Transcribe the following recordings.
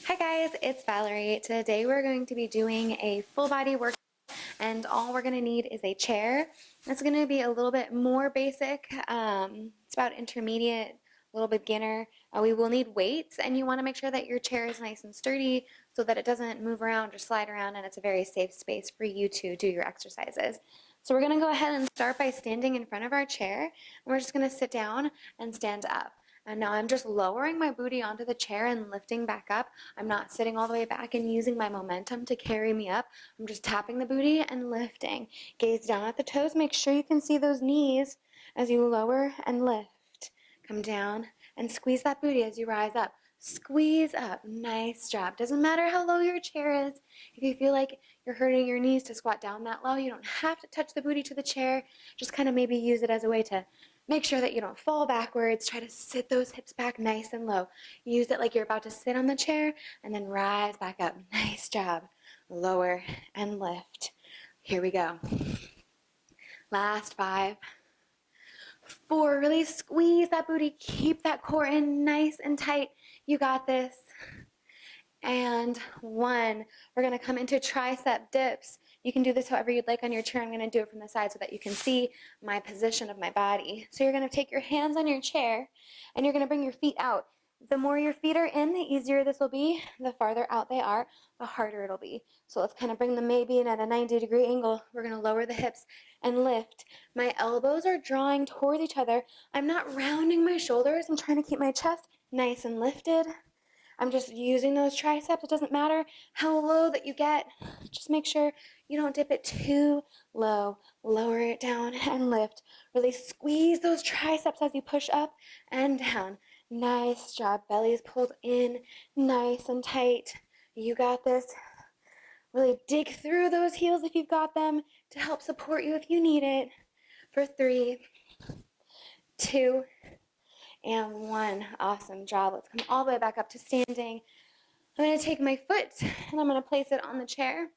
Hi guys, it's Valerie. Today we're going to be doing a full body workout and all we're going to need is a chair. It's going to be a little bit more basic. It's about intermediate, a little beginner. We will need weights and you want to make sure that your chair is nice and sturdy so that it doesn't move around or slide around and it's a very safe space for you to do your exercises. So we're going to go ahead and start by standing in front of our chair and we're just going to sit down and stand up. And now I'm just lowering my booty onto the chair and lifting back up. I'm not sitting all the way back and using my momentum to carry me up. I'm just tapping the booty and lifting. Gaze down at the toes. Make sure you can see those knees as you lower and lift. Come down and squeeze that booty as you rise up. Squeeze up. Nice job. Doesn't matter how low your chair is. If you feel like you're hurting your knees to squat down that low, you don't have to touch the booty to the chair. Just kind of maybe use it as a way to make sure that you don't fall backwards. Try to sit those hips back nice and low. Use it like you're about to sit on the chair and then rise back up. Nice job. Lower and lift. Here we go. Last 5, 4. Really squeeze that booty. Keep that core in nice and tight. You got this. And 1. We're going to come into tricep dips. You can do this however you'd like on your chair. I'm going to do it from the side so that you can see my position of my body. So you're going to take your hands on your chair and you're going to bring your feet out. The more your feet are in, the easier this will be. The farther out they are, the harder it'll be. So let's kind of bring them maybe in at a 90-degree angle. We're going to lower the hips and lift. My elbows are drawing towards each other. I'm not rounding my shoulders. I'm trying to keep my chest nice and lifted. I'm just using those triceps. It doesn't matter how low that you get. Just make sure you don't dip it too low. Lower it down and lift. Really squeeze those triceps as you push up and down. Nice job. Belly is pulled in nice and tight. You got this. Really dig through those heels if you've got them to help support you if you need it. For 3, 2, and 1. Awesome job. Let's come all the way back up to standing. I'm going to take my foot and I'm going to place it on the chair.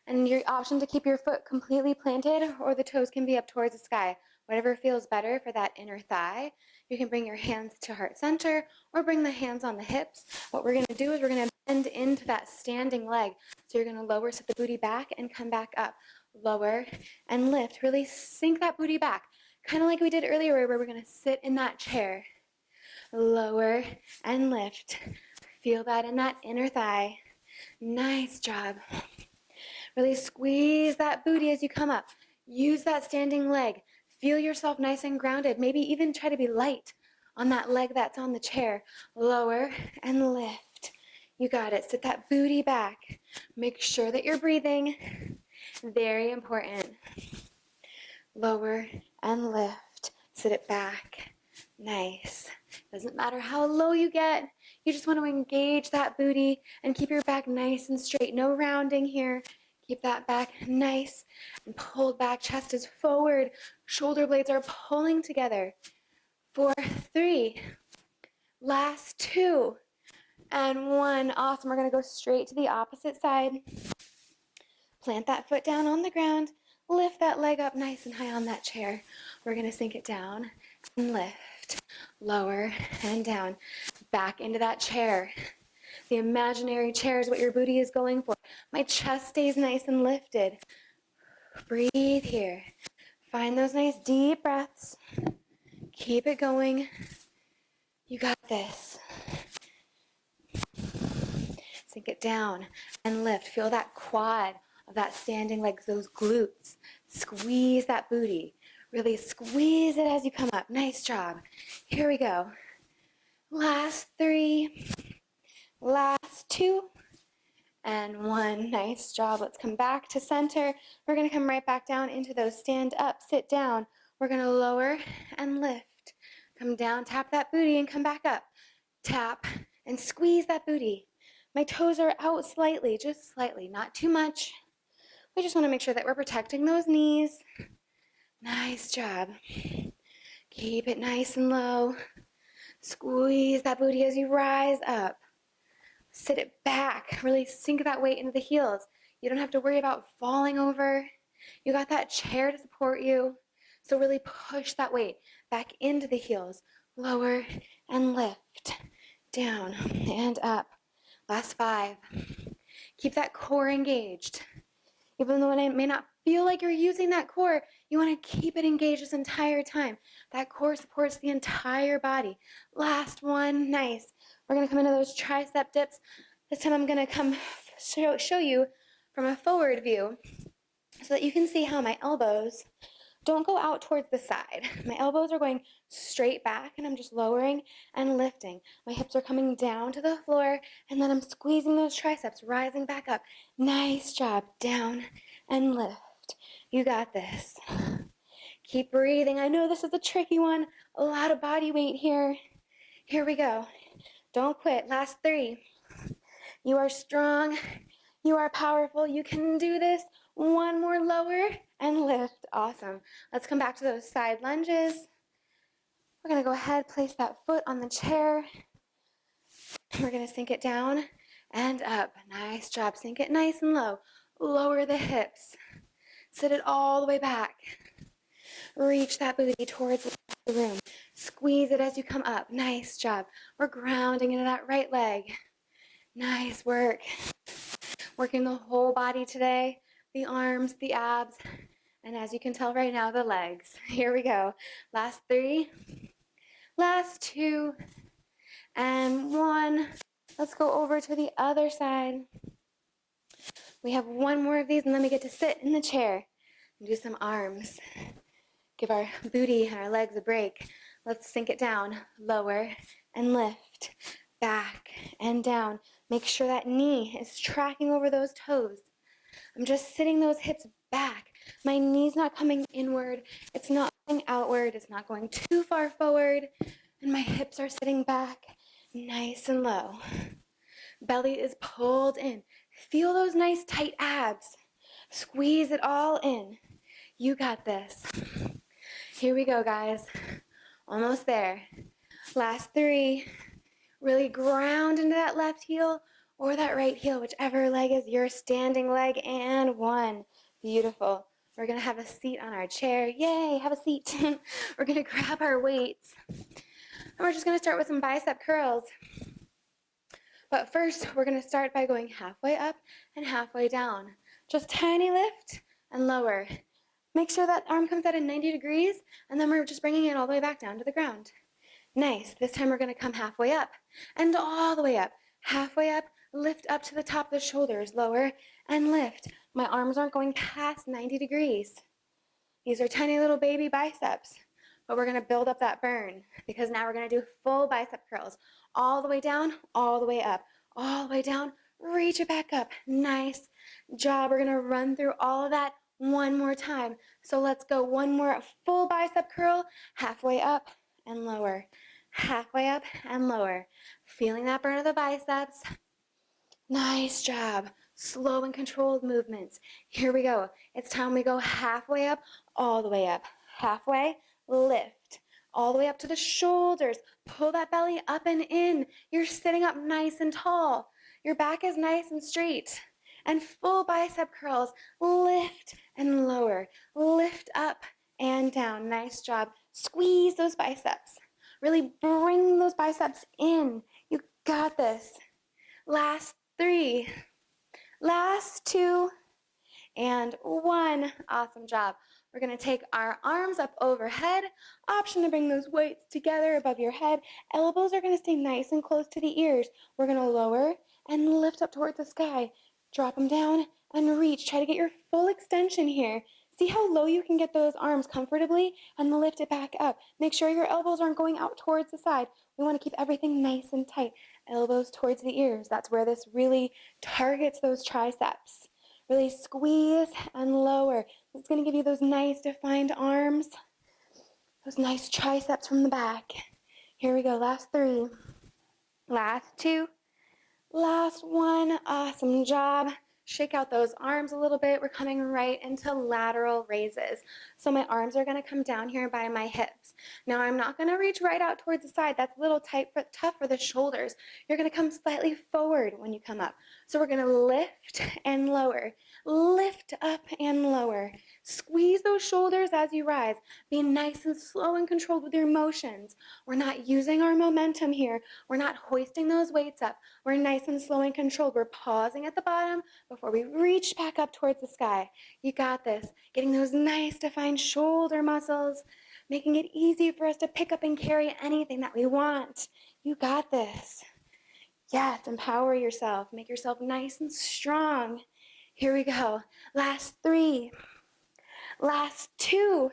And your option to keep your foot completely planted or the toes can be up towards the sky. Whatever feels better for that inner thigh. You can bring your hands to heart center or bring the hands on the hips. What we're going to do is we're going to bend into that standing leg. So you're going to lower, set the booty back and come back up. Lower and lift. Really sink that booty back. Kind of like we did earlier where we're going to sit in that chair. Lower and lift. Feel that in that inner thigh. Nice job. Really squeeze that booty as you come up. Use that standing leg. Feel yourself nice and grounded. Maybe even try to be light on that leg that's on the chair. Lower and lift. You got it. Sit that booty back. Make sure that you're breathing. Very important. Lower and lift. Sit it back. Nice. Doesn't matter how low you get. You just want to engage that booty and keep your back nice and straight. No rounding here. Keep that back nice and pulled back. Chest is forward. Shoulder blades are pulling together. 4, 3. Last 2. And 1. Awesome. We're going to go straight to the opposite side. Plant that foot down on the ground. Lift that leg up nice and high on that chair. We're going to sink it down and lift. Lower and down. Back into that chair. The imaginary chair is what your booty is going for. My chest stays nice and lifted. Breathe here. Find those nice deep breaths. Keep it going. You got this. Sink it down and lift. Feel that quad of that standing leg, those glutes. Squeeze that booty. Really squeeze it as you come up. Nice job. Here we go. Last 3. Last 2. And 1. Nice job. Let's come back to center. We're going to come right back down into those stand up, sit down. We're going to lower and lift. Come down, tap that booty and come back up. Tap and squeeze that booty. My toes are out slightly, just slightly, not too much. We just want to make sure that we're protecting those knees. Nice job. Keep it nice and low. Squeeze that booty as you rise up. Sit it back. Really sink that weight into the heels. You don't have to worry about falling over. You got that chair to support you. So really push that weight back into the heels. Lower and lift. Down and up. Last 5. Keep that core engaged. Even though it may not feel like you're using that core, you want to keep it engaged this entire time. That core supports the entire body. Last 1, nice. We're gonna come into those tricep dips. This time I'm gonna come show you from a forward view so that you can see how my elbows don't go out towards the side. My elbows are going straight back and I'm just lowering and lifting. My hips are coming down to the floor and then I'm squeezing those triceps, rising back up. Nice job. Down and lift. You got this. Keep breathing. I know this is a tricky one. A lot of body weight here. Here we go. Don't quit. Last 3. You are strong. You are powerful. You can do this. 1 more lower and lift. Awesome. Let's come back to those side lunges. We're going to go ahead, place that foot on the chair. We're going to sink it down and up. Nice job. Sink it nice and low. Lower the hips. Sit it all the way back. Reach that booty towards the room. Squeeze it as you come up. Nice job. We're grounding into that right leg. Nice work. Working the whole body today. The arms, the abs, and as you can tell right now, the legs. Here we go. Last 3. Last 2. And 1. Let's go over to the other side. We have 1 more of these and then we get to sit in the chair and do some arms. Give our booty and our legs a break. Let's sink it down, lower and lift, back and down. Make sure that knee is tracking over those toes. I'm just sitting those hips back. My knee's not coming inward. It's not going outward. It's not going too far forward. And my hips are sitting back nice and low. Belly is pulled in. Feel those nice tight abs. Squeeze it all in. You got this. Here we go, guys. Almost there. Last 3. Really ground into that left heel or that right heel, whichever leg is your standing leg. And 1. Beautiful. We're going to have a seat on our chair. Yay, have a seat. We're going to grab our weights. And we're just going to start with some bicep curls. But first, we're going to start by going halfway up and halfway down. Just tiny lift and lower. Make sure that arm comes out at 90 degrees, and then we're just bringing it all the way back down to the ground. Nice. This time we're going to come halfway up and all the way up. Halfway up, lift up to the top of the shoulders, lower and lift. My arms aren't going past 90 degrees. These are tiny little baby biceps, but we're going to build up that burn because now we're going to do full bicep curls. All the way down, all the way up, all the way down, reach it back up. Nice job. We're going to run through all of that 1 more time. So let's go 1 more full bicep curl, halfway up and lower, halfway up and lower. Feeling that burn of the biceps. Nice job. Slow and controlled movements. Here we go. It's time we go halfway up, all the way up. Halfway, lift. All the way up to the shoulders. Pull that belly up and in. You're sitting up nice and tall. Your back is nice and straight. And full bicep curls. Lift and lower. Lift up and down. Nice job. Squeeze those biceps. Really bring those biceps in. You got this. Last 3. Last 2. And 1. Awesome job. We're going to take our arms up overhead. Option to bring those weights together above your head. Elbows are going to stay nice and close to the ears. We're going to lower and lift up towards the sky. Drop them down and reach. Try to get your full extension here. See how low you can get those arms comfortably and lift it back up. Make sure your elbows aren't going out towards the side. We want to keep everything nice and tight. Elbows towards the ears. That's where this really targets those triceps. Really squeeze and lower. It's going to give you those nice defined arms, those nice triceps from the back. Here we go. Last 3. Last 2. Last 1. Awesome job. Shake out those arms a little bit. We're coming right into lateral raises. So my arms are going to come down here by my hips. Now I'm not going to reach right out towards the side. That's a little tight, but tough for the shoulders. You're going to come slightly forward when you come up. So we're going to lift and lower. Lift up and lower. Squeeze those shoulders as you rise. Be nice and slow and controlled with your motions. We're not using our momentum here. We're not hoisting those weights up. We're nice and slow and controlled. We're pausing at the bottom before we reach back up towards the sky. You got this. Getting those nice defined shoulder muscles, making it easy for us to pick up and carry anything that we want. You got this. Yes, empower yourself. Make yourself nice and strong. Here we go. Last 3. Last 2.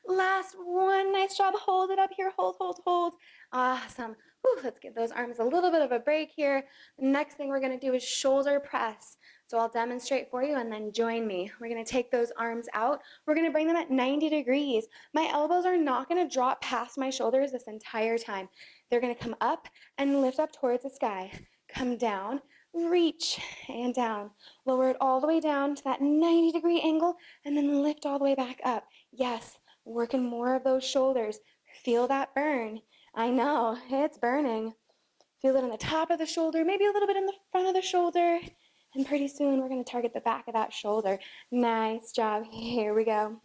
Last 1. Nice job. Hold it up here. Hold, hold, hold. Awesome. Whew, let's give those arms a little bit of a break here. The next thing we're going to do is shoulder press. So I'll demonstrate for you and then join me. We're going to take those arms out. We're going to bring them at 90 degrees. My elbows are not going to drop past my shoulders this entire time. They're going to come up and lift up towards the sky. Come down, reach, and down. Lower it all the way down to that 90-degree angle, and then lift all the way back up. Yes, working more of those shoulders. Feel that burn. I know, it's burning. Feel it on the top of the shoulder, maybe a little bit in the front of the shoulder. And pretty soon we're going to target the back of that shoulder. Nice job. Here we go.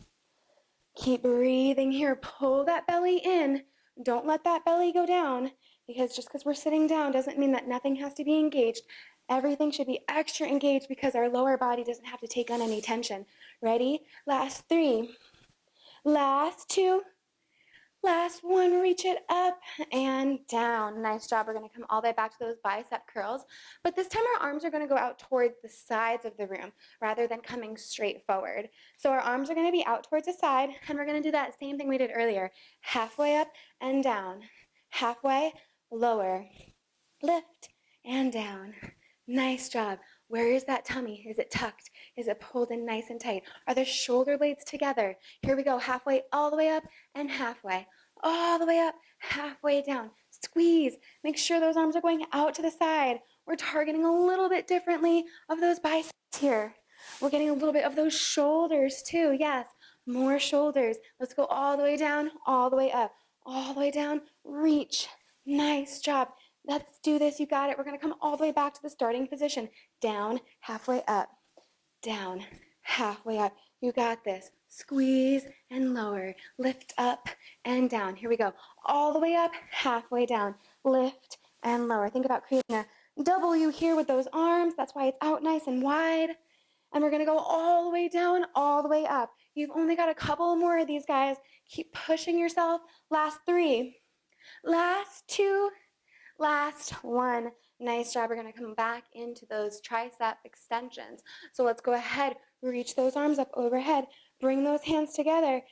Keep breathing here. Pull that belly in. Don't let that belly go down, because just because we're sitting down doesn't mean that nothing has to be engaged. Everything should be extra engaged because our lower body doesn't have to take on any tension. Ready? Last 3. Last 2. Last 1, reach it up and down. Nice job. We're going to come all the way back to those bicep curls. But this time our arms are going to go out towards the sides of the room rather than coming straight forward. So our arms are going to be out towards the side, and we're going to do that same thing we did earlier. Halfway up and down. Halfway, lower. Lift and down. Nice job. Where is that tummy? Is it tucked? Is it pulled in nice and tight? Are the shoulder blades together? Here we go. Halfway, all the way up, and halfway. All the way up, halfway down. Squeeze. Make sure those arms are going out to the side. We're targeting a little bit differently of those biceps here. We're getting a little bit of those shoulders too. Yes, more shoulders. Let's go all the way down, all the way up, all the way down. Reach. Nice job. Let's do this. You got it. We're going to come all the way back to the starting position. Down, halfway up. Down, halfway up. You got this. Squeeze and lower. Lift up and down. Here we go. All the way up, halfway down. Lift and lower. Think about creating a W here with those arms. That's why it's out nice and wide. And we're going to go all the way down, all the way up. You've only got a couple more of these, guys. Keep pushing yourself. Last 3. Last 2. Last 1. Nice job. We're going to come back into those tricep extensions. So let's go ahead, reach those arms up overhead, bring those hands together,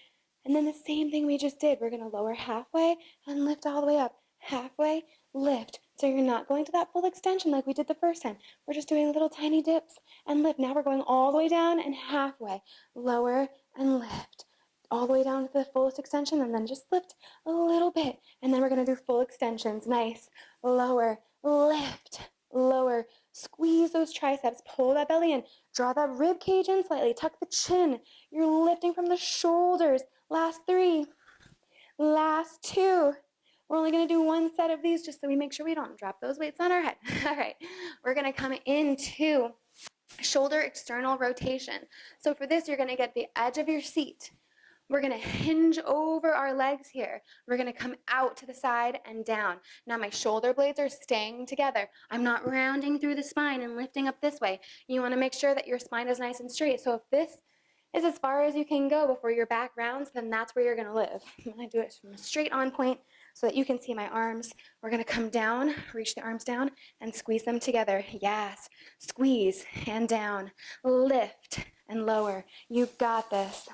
and then the same thing we just did. We're going to lower halfway and lift all the way up. Halfway, lift. So you're not going to that full extension like we did the first time. We're just doing little tiny dips and lift. Now we're going all the way down and halfway. Lower and lift. All the way down to the fullest extension, and then just lift a little bit. And then we're going to do full extensions. Nice. Lower, lift, lower. Squeeze those triceps. Pull that belly in. Draw that rib cage in slightly. Tuck the chin. You're lifting from the shoulders. Last 3. Last 2. We're only going to do 1 set of these just so we make sure we don't drop those weights on our head. All right. We're going to come into shoulder external rotation. So for this, you're going to get the edge of your seat. We're going to hinge over our legs here. We're going to come out to the side and down. Now my shoulder blades are staying together. I'm not rounding through the spine and lifting up this way. You want to make sure that your spine is nice and straight. So if this is as far as you can go before your back rounds, then that's where you're going to live. I'm going to do it from a straight on point so that you can see my arms. We're going to come down, reach the arms down, and squeeze them together. Yes. Squeeze and down. Lift and lower. You got this.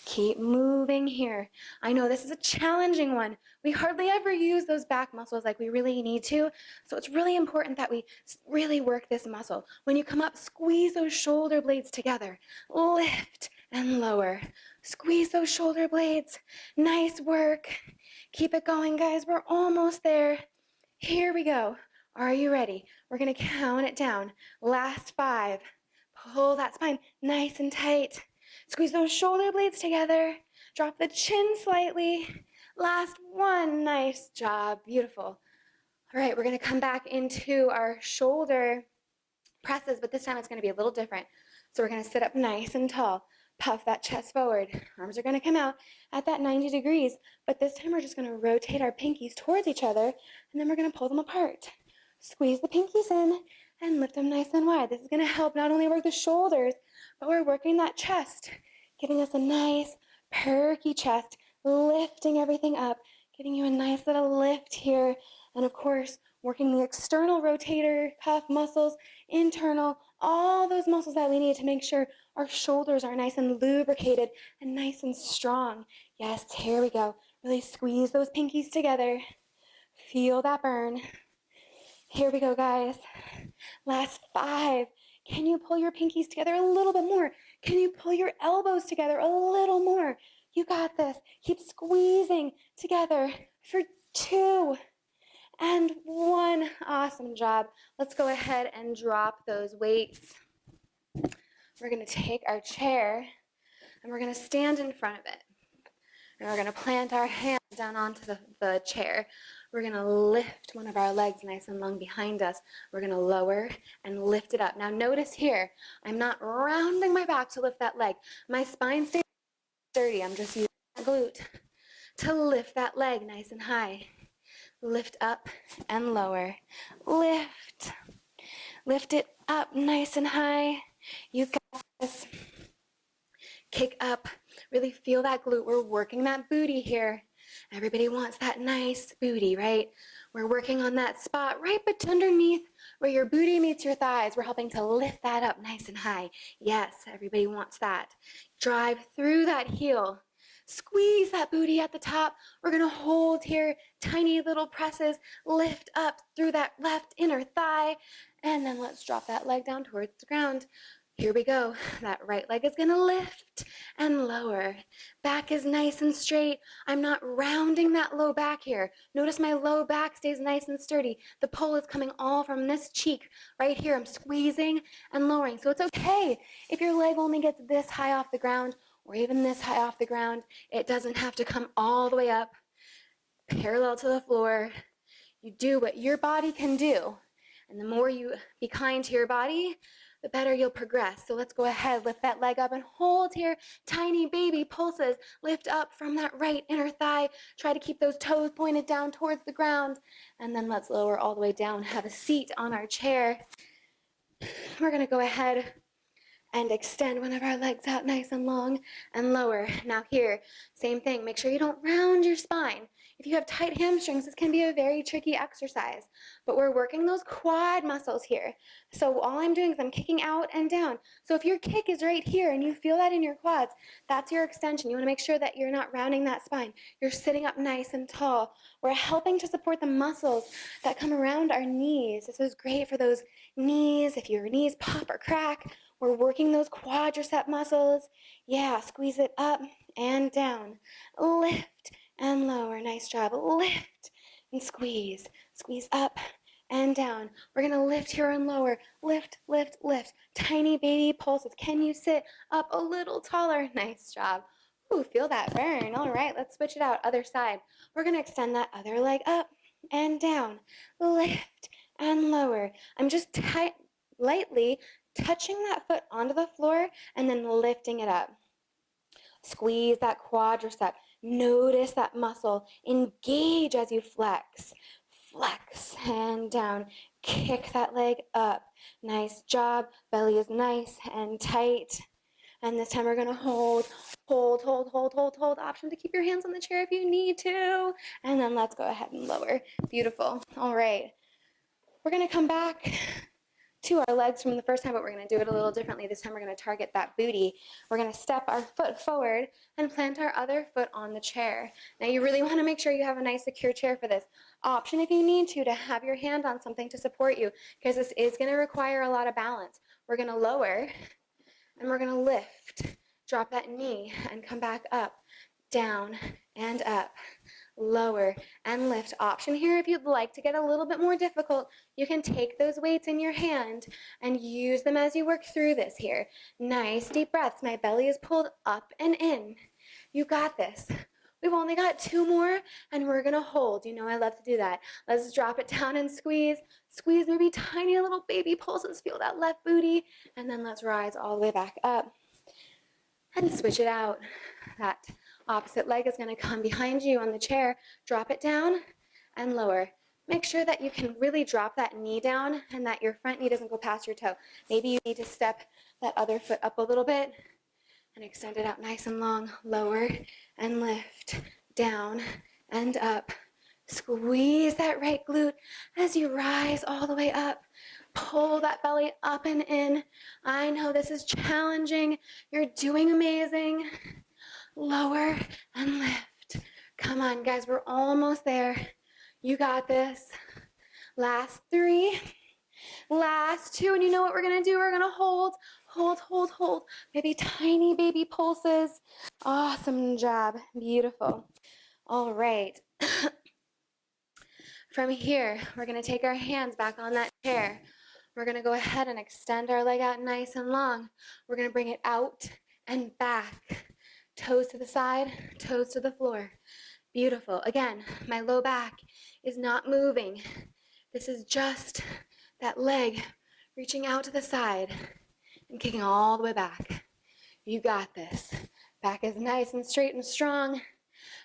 Keep moving here. I know this is a challenging one. We hardly ever use those back muscles like we really need to. So it's really important that we really work this muscle. When you come up, squeeze those shoulder blades together. Lift and lower. Squeeze those shoulder blades. Nice work. Keep it going, guys. We're almost there. Here we go. Are you ready? We're going to count it down. Last 5. Pull that spine nice and tight. Squeeze those shoulder blades together. Drop the chin slightly. Last 1. Nice job. Beautiful. All right, we're going to come back into our shoulder presses, but this time it's going to be a little different. So we're gonna sit up nice and tall. Puff that chest forward. Arms are gonna come out at that 90 degrees, but this time we're just gonna rotate our pinkies towards each other, and then we're gonna pull them apart. Squeeze the pinkies in and lift them nice and wide. This is gonna help not only work the shoulders, but we're working that chest, giving us a nice perky chest, lifting everything up, giving you a nice little lift here. And of course, working the external rotator cuff muscles, internal, all those muscles that we need to make sure our shoulders are nice and lubricated and nice and strong. Yes, here we go. Really squeeze those pinkies together. Feel that burn. Here we go, guys. Last 5. Can you pull your pinkies together a little bit more? Can you pull your elbows together a little more? You got this. Keep squeezing together for 2 and 1. Awesome job. Let's go ahead and drop those weights. We're going to take our chair and we're going to stand in front of it. And we're going to plant our hands down onto the chair. We're going to lift one of our legs nice and long behind us. We're going to lower and lift it up. Now notice here, I'm not rounding my back to lift that leg. My spine stays sturdy. I'm just using my glute to lift that leg nice and high. Lift up and lower. Lift. Lift it up nice and high. You got this. Kick up. Really feel that glute. We're working that booty here. Everybody wants that nice booty, right? We're working on that spot right underneath where your booty meets your thighs. We're helping to lift that up nice and high. Yes, everybody wants that. Drive through that heel. Squeeze that booty at the top. We're going to hold here, tiny little presses. Lift up through that left inner thigh. And then let's drop that leg down towards the ground. Here we go. That right leg is going to lift and lower. Back is nice and straight. I'm not rounding that low back here. Notice my low back stays nice and sturdy. The pull is coming all from this cheek. Right here, I'm squeezing and lowering. So it's okay if your leg only gets this high off the ground or even this high off the ground. It doesn't have to come all the way up, parallel to the floor. You do what your body can do. And the more you be kind to your body, the better you'll progress. So let's go ahead, lift that leg up and hold here. Tiny baby pulses. Lift up from that right inner thigh. Try to keep those toes pointed down towards the ground. And then let's lower all the way down. Have a seat on our chair. We're going to go ahead and extend one of our legs out nice and long and lower. Now here, same thing. Make sure you don't round your spine. If you have tight hamstrings, this can be a very tricky exercise, but we're working those quad muscles here. So all I'm doing is I'm kicking out and down. So if your kick is right here and you feel that in your quads, that's your extension. You want to make sure that you're not rounding that spine. You're sitting up nice and tall. We're helping to support the muscles that come around our knees. This is great for those knees. If your knees pop or crack, we're working those quadricep muscles. Yeah, squeeze it up and down. Lift and lower. Nice job. Lift and squeeze. Squeeze up and down. We're going to lift here and lower. Lift, lift, lift. Tiny baby pulses. Can you sit up a little taller? Nice job. Ooh, feel that burn. All right, let's switch it out. Other side. We're going to extend that other leg up and down. Lift and lower. I'm just lightly touching that foot onto the floor and then lifting it up. Squeeze that quadricep. Notice that muscle. Engage as you flex. Flex and down. Kick that leg up. Nice job. Belly is nice and tight. And this time we're going to hold. Option to keep your hands on the chair if you need to. And then let's go ahead and lower. Beautiful. All right. We're going to come back to our legs from the first time, but we're going to do it a little differently. This time we're going to target that booty. We're going to step our foot forward and plant our other foot on the chair. Now you really want to make sure you have a nice secure chair for this. Option if you need to have your hand on something to support you, because this is going to require a lot of balance. We're going to lower and we're going to lift. Drop that knee and come back up, down and up. Lower and lift. Option here if you'd like to get a little bit more difficult, you can take those weights in your hand and use them as you work through this here. Nice deep breaths. My belly is pulled up and in. You got this. We've only got 2 more, and we're gonna hold. You know I love to do that. Let's drop it down and squeeze. Squeeze maybe tiny little baby pulses. Feel that left booty, and then let's rise all the way back up and switch it out. That opposite leg is gonna come behind you on the chair. Drop it down and lower. Make sure that you can really drop that knee down and that your front knee doesn't go past your toe. Maybe you need to step that other foot up a little bit and extend it out nice and long. Lower and lift, down and up. Squeeze that right glute as you rise all the way up. Pull that belly up and in. I know this is challenging. You're doing amazing. Lower and lift. Come on, guys, we're almost there. You got this. Last 3. Last 2, and you know what we're gonna do? We're gonna hold, hold, hold, hold. Maybe tiny baby pulses. Awesome job, beautiful. All right. From here, we're gonna take our hands back on that chair. We're gonna go ahead and extend our leg out nice and long. We're gonna bring it out and back. Toes to the side, toes to the floor. Beautiful. Again, my low back is not moving. This is just that leg reaching out to the side and kicking all the way back. You got this. Back is nice and straight and strong.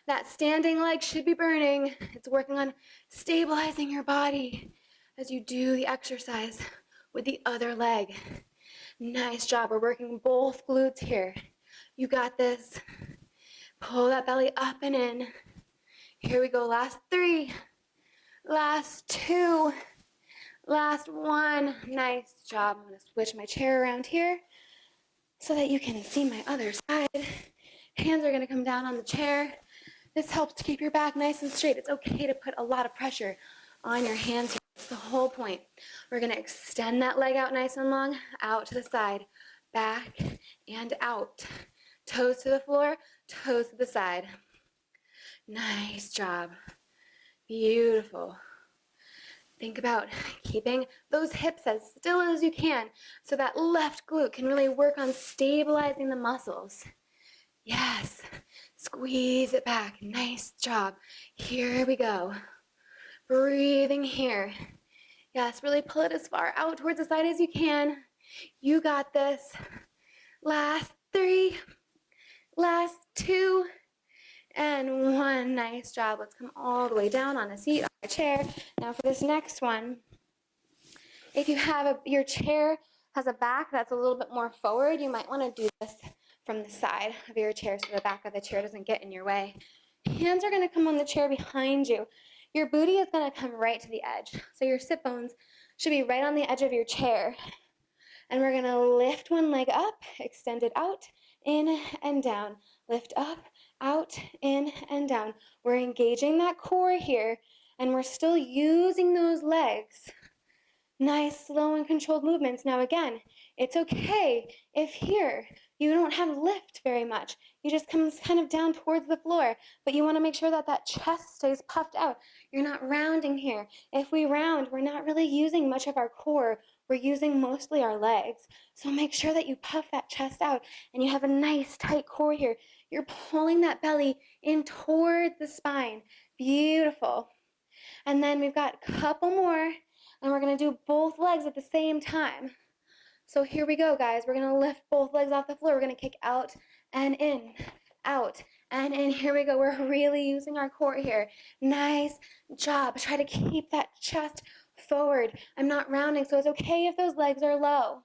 That standing leg should be burning. It's working on stabilizing your body as you do the exercise with the other leg. Nice job. We're working both glutes here. You got this. Pull that belly up and in. Here we go. Last 3. Last 2. Last 1. Nice job. I'm going to switch my chair around here so that you can see my other side. Hands are going to come down on the chair. This helps to keep your back nice and straight. It's okay to put a lot of pressure on your hands here. That's the whole point. We're going to extend that leg out nice and long, out to the side, back and out. Toes to the floor, toes to the side. Nice job. Beautiful. Think about keeping those hips as still as you can so that left glute can really work on stabilizing the muscles. Yes. Squeeze it back. Nice job. Here we go. Breathing here. Yes, really pull it as far out towards the side as you can. You got this. Last 3. Last 2. And 1. Nice job. Let's come all the way down on a seat, on a chair. Now for this next one, if you have your chair has a back that's a little bit more forward, you might want to do this from the side of your chair so the back of the chair doesn't get in your way. Hands are going to come on the chair behind you. Your booty is going to come right to the edge. So your sit bones should be right on the edge of your chair. And we're going to lift one leg up, extend it out, in and down. Lift up, out, in and down. We're engaging that core here, and we're still using those legs. Nice, slow and controlled movements. Now again, it's okay if here you don't have lift very much. You just come kind of down towards the floor, but you want to make sure that that chest stays puffed out. You're not rounding here. If we round, we're not really using much of our core. We're using mostly our legs. So make sure that you puff that chest out and you have a nice tight core here. You're pulling that belly in towards the spine. Beautiful. And then we've got a couple more. And we're going to do both legs at the same time. So here we go, guys. We're going to lift both legs off the floor. We're going to kick out and in, out and in. Here we go. We're really using our core here. Nice job. Try to keep that chest forward. I'm not rounding, so it's okay if those legs are low.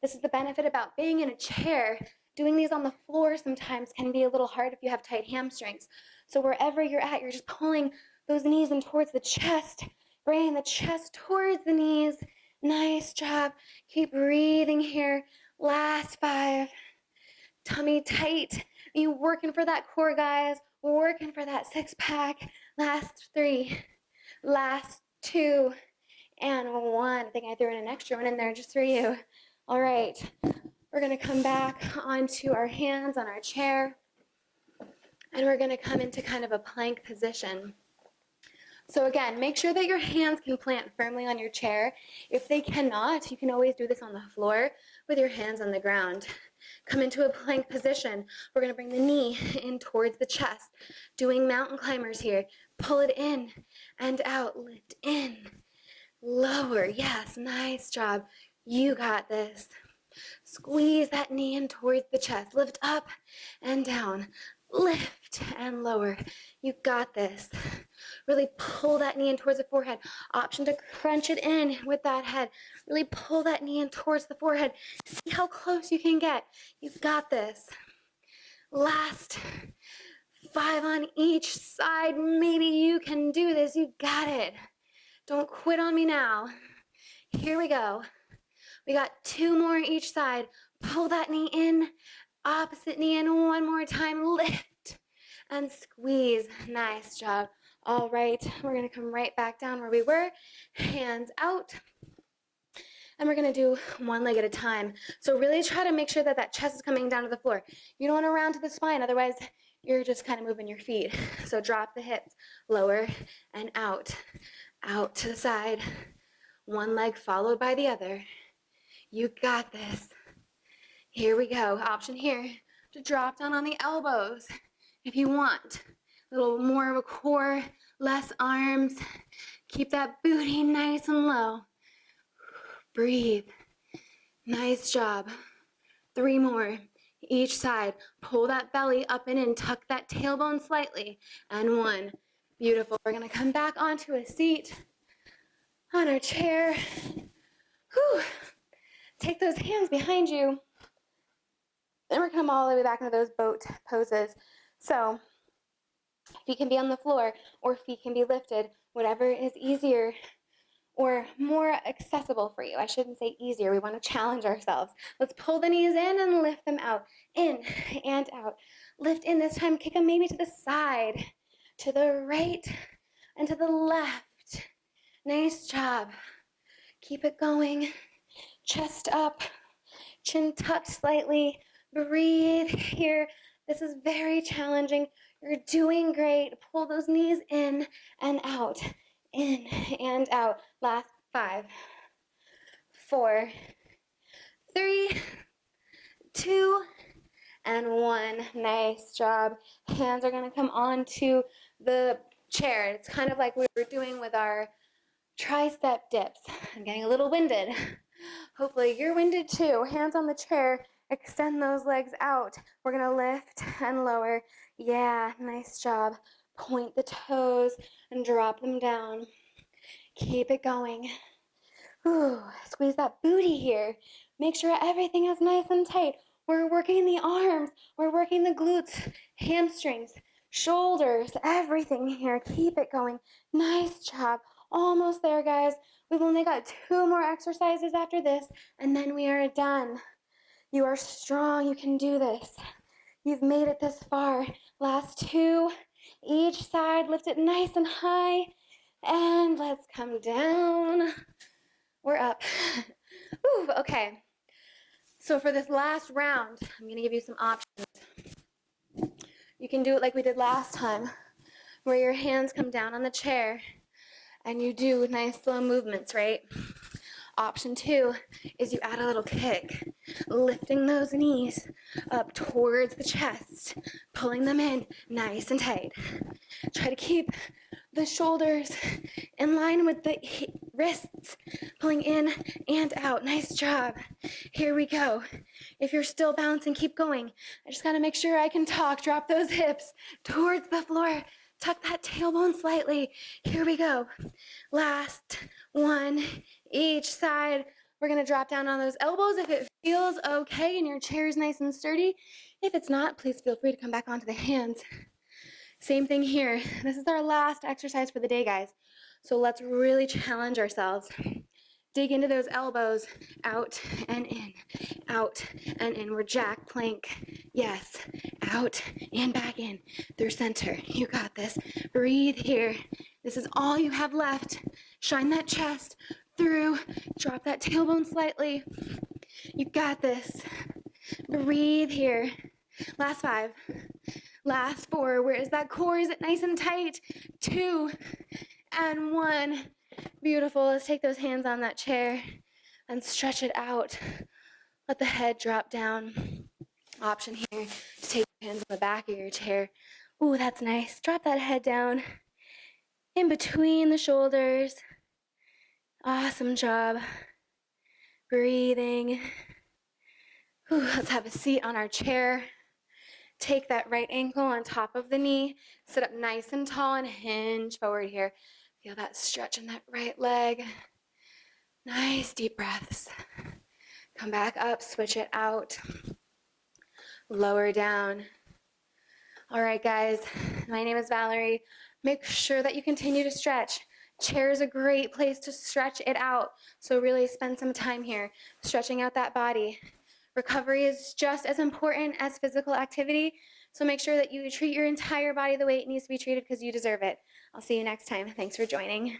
This is the benefit about being in a chair. Doing these on the floor sometimes can be a little hard if you have tight hamstrings. So wherever you're at, you're just pulling those knees in towards the chest. Bringing the chest towards the knees. Nice job. Keep breathing here. Last 5. Tummy tight. Are you working for that core, guys? Working for that 6-pack. Last 3. Last 2. And 1. I think I threw in an extra one in there just for you. All right. We're going to come back onto our hands on our chair. And we're going to come into kind of a plank position. So again, make sure that your hands can plant firmly on your chair. If they cannot, you can always do this on the floor with your hands on the ground. Come into a plank position. We're gonna bring the knee in towards the chest. Doing mountain climbers here. Pull it in and out, lift in, lower. Yes, nice job. You got this. Squeeze that knee in towards the chest. Lift up and down. Lift and lower. You got this. Really pull that knee in towards the forehead. Option to crunch it in with that head. Really pull that knee in towards the forehead. See how close you can get. You've got this. Last 5 on each side. Maybe you can do this. You got it. Don't quit on me now. Here we go. We got 2 more each side. Pull that knee in, opposite knee in one more time. Lift and squeeze. Nice job. All right, we're gonna come right back down where we were. Hands out. And we're gonna do one leg at a time. So really try to make sure that that chest is coming down to the floor. You don't wanna round to the spine, otherwise you're just kind of moving your feet. So drop the hips, lower and out. Out to the side. One leg followed by the other. You got this. Here we go. Option here to drop down on the elbows if you want. A little more of a core, less arms. Keep that booty nice and low. Breathe. Nice job. 3 more. Each side. Pull that belly up and in. Tuck that tailbone slightly. And 1. Beautiful. We're going to come back onto a seat on our chair. Whew. Take those hands behind you. Then we're going to come all the way back into those boat poses. So feet can be on the floor or feet can be lifted, whatever is easier or more accessible for you. I shouldn't say easier. We want to challenge ourselves. Let's pull the knees in and lift them out. In and out. Lift in this time. Kick them maybe to the side, to the right, and to the left. Nice job. Keep it going. Chest up. Chin tucked slightly. Breathe here. This is very challenging. You're doing great. Pull those knees in and out. In and out. Last 5, 4, 3, 2, and 1. Nice job. Hands are going to come onto the chair. It's kind of like we were doing with our tricep dips. I'm getting a little winded. Hopefully you're winded too. Hands on the chair. Extend those legs out. We're going to lift and lower. Yeah, nice job. Point the toes and drop them down. Keep it going. Ooh, squeeze that booty here. Make sure everything is nice and tight. We're working the arms. We're working the glutes, hamstrings, shoulders, everything here. Keep it going. Nice job. Almost there, guys. We've only got 2 more exercises after this, and then we are done. You are strong. You can do this. You've made it this far. Last 2. Each side. Lift it nice and high. And let's come down. We're up. Ooh, okay. So for this last round, I'm going to give you some options. You can do it like we did last time, where your hands come down on the chair and you do nice slow movements, right? Option 2 is you add a little kick, lifting those knees up towards the chest, pulling them in nice and tight. Try to keep the shoulders in line with the wrists, pulling in and out. Nice job. Here we go. If you're still bouncing, keep going. I just got to make sure I can talk. Drop those hips towards the floor. Tuck that tailbone slightly. Here we go. Last 1 each side. We're going to drop down on those elbows if it feels okay and your chair is nice and sturdy. If it's not, please feel free to come back onto the hands. Same thing here. This is our last exercise for the day, guys. So let's really challenge ourselves. Dig into those elbows, out and in, out and in. We're jack plank. Yes, out and back in through center. You got this. Breathe here. This is all you have left. Shine that chest through. Drop that tailbone slightly. You got this. Breathe here. Last 5. Last 4. Where is that core? Is it nice and tight? 2 and 1. Beautiful. Let's take those hands on that chair and stretch it out. Let the head drop down. Option here to take your hands on the back of your chair. Ooh, that's nice. Drop that head down in between the shoulders. Awesome job. Breathing. Ooh, let's have a seat on our chair. Take that right ankle on top of the knee. Sit up nice and tall and hinge forward here. Feel that stretch in that right leg. Nice deep breaths. Come back up, switch it out. Lower down. All right, guys, my name is Valerie. Make sure that you continue to stretch. Chair is a great place to stretch it out. So really spend some time here, stretching out that body. Recovery is just as important as physical activity. So make sure that you treat your entire body the way it needs to be treated because you deserve it. I'll see you next time. Thanks for joining.